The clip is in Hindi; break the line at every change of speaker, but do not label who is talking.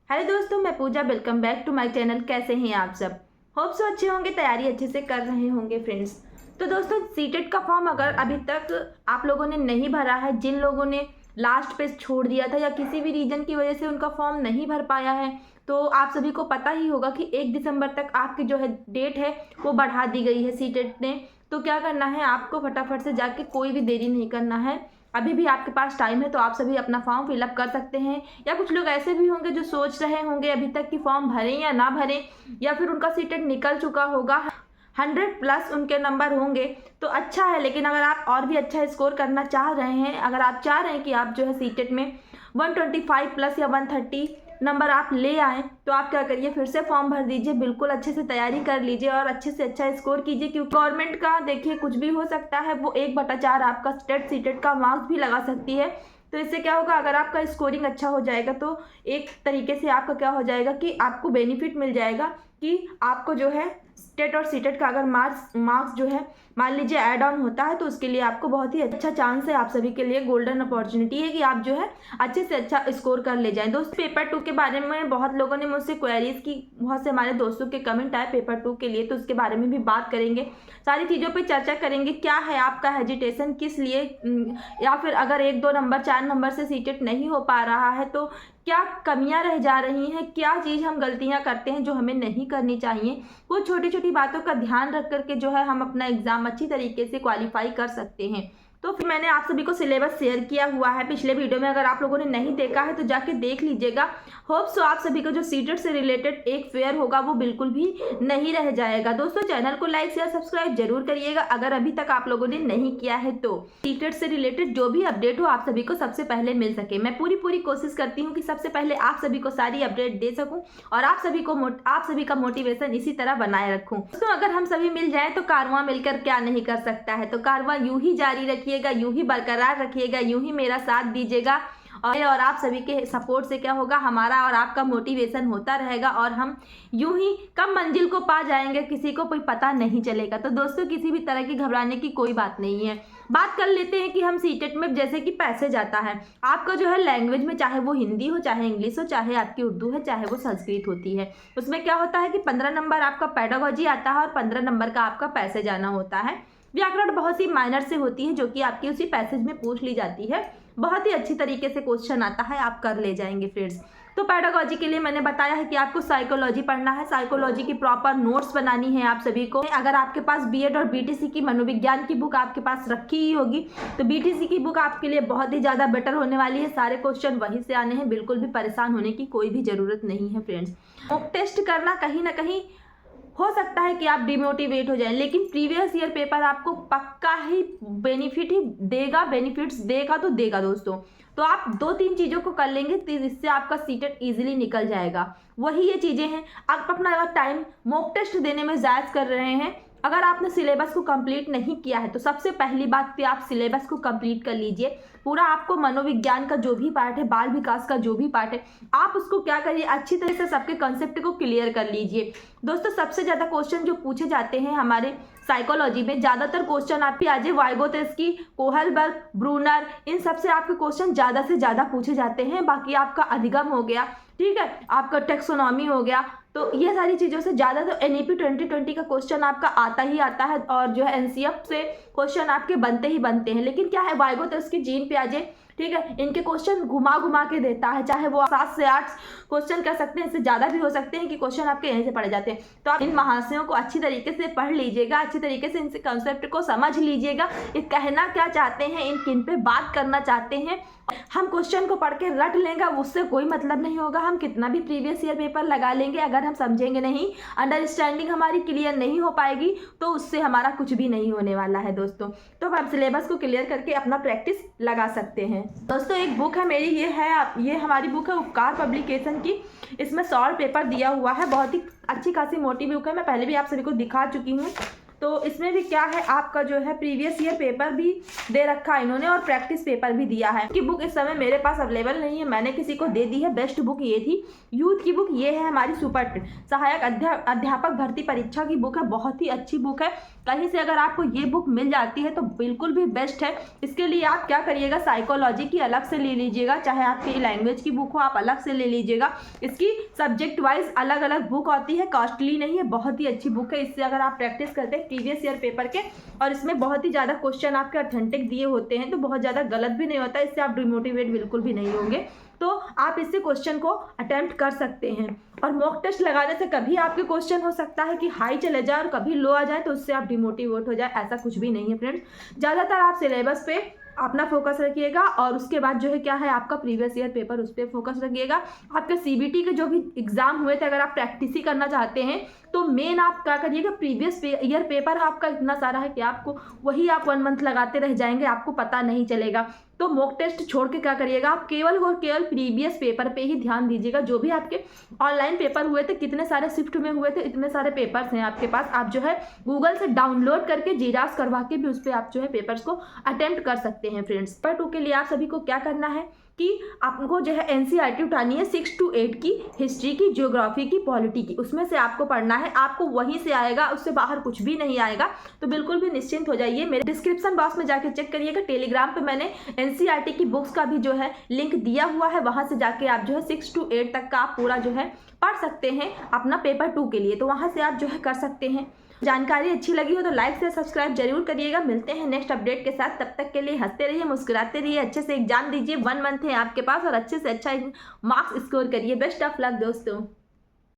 हेलो दोस्तों, मैं Pooja. Welcome back to my channel. कैसे हैं आप सब? होप सो अच्छे होंगे, तैयारी अच्छे से कर रहे होंगे फ्रेंड्स। तो दोस्तों, सीटेट का फॉर्म अगर अभी तक आप लोगों ने नहीं भरा है, जिन लोगों ने लास्ट पे छोड़ दिया था या किसी भी रीजन की वजह से उनका फॉर्म नहीं भर पाया है, तो आप सभी को पता ही होगा कि 1 दिसंबर तक आपकी जो है डेट है वो बढ़ा दी गई है सीटेट ने। तो क्या करना है, आपको फटाफट से जाके कोई भी देरी नहीं करना है। अभी भी आपके पास टाइम है, तो आप सभी अपना फॉर्म फिलअप कर सकते हैं। या कुछ लोग ऐसे भी होंगे जो सोच रहे होंगे अभी तक कि फॉर्म भरें या ना भरें, या फिर उनका सीटेट निकल चुका होगा, 100+ उनके नंबर होंगे, तो अच्छा है। लेकिन अगर आप और भी अच्छा स्कोर करना चाह रहे हैं, अगर आप चाह रहे हैं कि आप जो है सीटेट में 125+ या 130 नंबर आप ले आएँ, तो आप क्या करिए, फिर से फॉर्म भर दीजिए। बिल्कुल अच्छे से तैयारी कर लीजिए और अच्छे से अच्छा स्कोर कीजिए, क्योंकि गवर्नमेंट का देखिए कुछ भी हो सकता है। वो 1/4 आपका स्टेट सीटेट का मार्क्स भी लगा सकती है। तो इससे क्या होगा, अगर आपका स्कोरिंग अच्छा हो जाएगा तो एक तरीके से आपका क्या हो जाएगा कि आपको बेनिफिट मिल जाएगा कि आपको जो है स्टेट और सीटेट का अगर मार्क्स जो है मान लीजिए ऐड ऑन होता है, तो उसके लिए आपको बहुत ही अच्छा चांस है। आप सभी के लिए गोल्डन अपॉर्चुनिटी है कि आप जो है अच्छे से अच्छा स्कोर कर ले जाएं। दोस्त, पेपर 2 के बारे में बहुत लोगों ने मुझसे क्वेरीज की, बहुत से हमारे दोस्तों के कमेंट आए पेपर 2 के लिए, तो उसके बारे में भी बात करेंगे। सारी चीज़ों पे चर्चा करेंगे। क्या है आपका हेजिटेशन, किस लिए, या फिर अगर 1-2 नंबर 4 नंबर से सीटेट नहीं हो पा रहा है तो क्या कमियां रह जा रही हैं, क्या चीज़ हम गलतियां करते हैं जो हमें नहीं करनी चाहिए। वो छोटी छोटी बातों का ध्यान रख करके जो है हम अपना एग्ज़ाम अच्छी तरीके से क्वालिफाई कर सकते हैं। तो फिर मैंने आप सभी को सिलेबस शेयर किया हुआ है पिछले वीडियो में, अगर आप लोगों ने नहीं देखा है तो जाके देख लीजिएगा। होप सो आप सभी को जो सीटेट से रिलेटेड एक फेयर होगा वो बिल्कुल भी नहीं रह जाएगा। दोस्तों, चैनल को लाइक शेयर सब्सक्राइब जरूर करिएगा अगर अभी तक आप लोगों ने नहीं किया है तो। सीटेट से रिलेटेड जो भी अपडेट हो आप सभी को सबसे पहले मिल सके। मैं पूरी कोशिश करती हूँ कि सबसे पहले आप सभी को सारी अपडेट दे सकूँ और आप सभी का मोटिवेशन इसी तरह बनाए रखूँ। दोस्तों, अगर हम सभी मिल जाएं तो कारवां मिलकर क्या नहीं कर सकता है। तो कारवां यूं ही जारी रखिएगा, यूं ही बरकरार रखिएगा, यूं ही मेरा साथ दीजिएगा और आप सभी के सपोर्ट से क्या होगा, हमारा और आपका मोटिवेशन होता रहेगा और हम यूं ही कम मंजिल को पा जाएंगे, किसी को कोई पता नहीं चलेगा। तो दोस्तों, किसी भी तरह की घबराने की कोई बात नहीं है। बात कर लेते हैं कि हम सीटेट में जैसे कि पैसे जाता है आपका जो है लैंग्वेज में, चाहे वो हिंदी हो, चाहे इंग्लिश हो, चाहे आपकी उर्दू है, चाहे वो संस्कृत होती है, उसमें क्या होता है कि 15 नंबर आपका पेडागोजी आता है और 15 नंबर का आपका पैसे जाना होता है। व्याकरण बहुत सी माइनर से होती है जो कि आपकी उसी पैसेज में पूछ ली जाती है। बहुत ही अच्छी तरीके से क्वेश्चन आता है, आप कर ले जाएंगे फ्रेंड्स। तो पेडागोजी के लिए मैंने बताया है कि आपको साइकोलॉजी पढ़ना है, साइकोलॉजी की प्रॉपर नोट्स बनानी है आप सभी को। अगर आपके पास बीएड और बीटीसी की मनोविज्ञान की बुक आपके पास रखी ही होगी तो बीटीसी की बुक आपके लिए बहुत ही ज़्यादा बेटर होने वाली है। सारे क्वेश्चन वहीं से आने हैं, बिल्कुल भी परेशान होने की कोई भी ज़रूरत नहीं है फ्रेंड्स। मॉक टेस्ट करना कहीं ना कहीं हो सकता है कि आप डिमोटिवेट हो जाएं, लेकिन प्रीवियस ईयर पेपर आपको पक्का ही बेनिफिट्स देगा तो देगा दोस्तों। तो आप 2-3 चीज़ों को कर लेंगे तो इससे आपका सीटेट इजीली निकल जाएगा। वही ये चीज़ें हैं, आप अपना टाइम मॉक टेस्ट देने में ज़ाया कर रहे हैं। अगर आपने सिलेबस को कंप्लीट नहीं किया है तो सबसे पहली बात पे आप सिलेबस को कंप्लीट कर लीजिए। पूरा आपको मनोविज्ञान का जो भी पार्ट है, बाल विकास का जो भी पार्ट है, आप उसको क्या करिए, अच्छी तरह से सबके कंसेप्ट को क्लियर कर लीजिए। दोस्तों, सबसे ज़्यादा क्वेश्चन जो पूछे जाते हैं हमारे साइकोलॉजी में, ज़्यादातर क्वेश्चन आपके आजे वाइगोत्स्की, कोहलबर्ग, ब्रूनर, इन सब से आपके क्वेश्चन ज़्यादा से ज़्यादा पूछे जाते हैं। बाकी आपका अधिगम हो गया, ठीक है, आपका टेक्सोनॉमी हो गया, तो ये सारी चीज़ों से ज़्यादा तो एनईपी 2020 का क्वेश्चन आपका आता ही आता है और जो है एनसीएफ से क्वेश्चन आपके बनते ही बनते हैं। लेकिन क्या है, वाइगोत्स्की, जीन पियाजे, ठीक है, इनके क्वेश्चन घुमा के देता है, चाहे वो 7 से 8 क्वेश्चन कर सकते हैं, इससे ज़्यादा भी हो सकते हैं कि क्वेश्चन आपके यहीं से पढ़े जाते हैं। तो आप इन महाशयों को अच्छी तरीके से पढ़ लीजिएगा, अच्छी तरीके से इनसे कंसेप्ट को समझ लीजिएगा, ये कहना क्या चाहते हैं, इन किन पे बात करना चाहते हैं। हम क्वेश्चन को पढ़ के रट लेंगे उससे कोई मतलब नहीं होगा। हम कितना भी प्रीवियस ईयर पेपर लगा लेंगे, अगर हम समझेंगे नहीं, अंडरस्टैंडिंग हमारी क्लियर नहीं हो पाएगी, तो उससे हमारा कुछ भी नहीं होने वाला है दोस्तों। तो आप सिलेबस को क्लियर करके अपना प्रैक्टिस लगा सकते हैं। दोस्तों, एक बुक है मेरी, ये हमारी बुक है उपकार पब्लिकेशन की। इसमें सॉल्व पेपर दिया हुआ है, बहुत ही अच्छी खासी मोटी बुक है, मैं पहले भी आप सभी को दिखा चुकी हूँ। तो इसमें भी क्या है, आपका जो है प्रीवियस ईयर पेपर भी दे रखा है इन्होंने और प्रैक्टिस पेपर भी दिया है। कि बुक इस समय मेरे पास अवेलेबल नहीं है, मैंने किसी को दे दी है। बेस्ट बुक ये थी, यूथ की बुक ये है हमारी सुपर सहायक अध्यापक भर्ती परीक्षा की बुक है, बहुत ही अच्छी बुक है। कहीं से अगर आपको ये बुक मिल जाती है तो बिल्कुल भी बेस्ट है। इसके लिए आप क्या करिएगा, साइकोलॉजी की अलग से ले लीजिएगा, चाहे आपकी लैंग्वेज की बुक हो आप अलग से ले लीजिएगा। इसकी सब्जेक्ट वाइज अलग अलग बुक आती है, कॉस्टली नहीं है, बहुत ही अच्छी बुक है। इससे अगर आप प्रैक्टिस करते हैं प्रीवियस ईयर पेपर के और इसमें बहुत ही ज़्यादा क्वेश्चन आपके ऑथेंटिक दिए होते हैं, तो बहुत ज़्यादा गलत भी नहीं होता, इससे आप डिमोटिवेट बिल्कुल भी नहीं होंगे। तो आप इससे क्वेश्चन को अटेम्प्ट कर सकते हैं। और मॉक टेस्ट लगाने से कभी आपके क्वेश्चन हो सकता है कि हाई चले जाए और कभी लो आ जाए, तो उससे आप डिमोटिवेट हो जाए, ऐसा कुछ भी नहीं है फ्रेंड्स। ज़्यादातर आप सिलेबस पे अपना फोकस रखिएगा और उसके बाद जो है क्या है, आपका प्रीवियस ईयर पेपर उस पर फोकस रखिएगा। आपके CBT के जो भी एग्जाम हुए थे, अगर आप प्रैक्टिस ही करना चाहते हैं तो मेन आप क्या करिएगा, प्रीवियस ईयर पेपर आपका इतना सारा है कि आपको वही आप 1 मंथ लगाते रह जाएंगे, आपको पता नहीं चलेगा। तो मॉक टेस्ट छोड़ के क्या करिएगा, आप केवल और केवल प्रीवियस पेपर पे ही ध्यान दीजिएगा। जो भी आपके ऑनलाइन पेपर हुए थे, कितने सारे शिफ्ट में हुए थे, इतने सारे पेपर्स हैं आपके पास, आप जो है गूगल से डाउनलोड करके जीरास करवा के भी उस पर आप जो है पेपर्स को अटेम्प्ट कर सकते हैं फ्रेंड्स। पेपर 2 के लिए आप सभी को क्या करना है कि आपको जो है NCERT उठानी है 6 to 8 की, हिस्ट्री की, ज्योग्राफी की, पॉलिटी की, उसमें से आपको पढ़ना है। आपको वहीं से आएगा, उससे बाहर कुछ भी नहीं आएगा, तो बिल्कुल भी निश्चिंत हो जाइए। मेरे डिस्क्रिप्शन बॉक्स में जाके चेक करिएगा, टेलीग्राम पे मैंने NCERT की बुक्स का भी जो है लिंक दिया हुआ है, वहाँ से जाके आप जो है 6 to 8 तक का आप पूरा जो है पढ़ सकते हैं अपना पेपर 2 के लिए, तो वहाँ से आप जो है कर सकते हैं। जानकारी अच्छी लगी हो तो लाइक से सब्सक्राइब जरूर करिएगा। मिलते हैं नेक्स्ट अपडेट के साथ, तब तक के लिए हंसते रहिए, मुस्कुराते रहिए, अच्छे से एग्जाम दीजिए। 1 मंथ है आपके पास और अच्छे से अच्छा मार्क्स स्कोर करिए। बेस्ट ऑफ लक दोस्तों।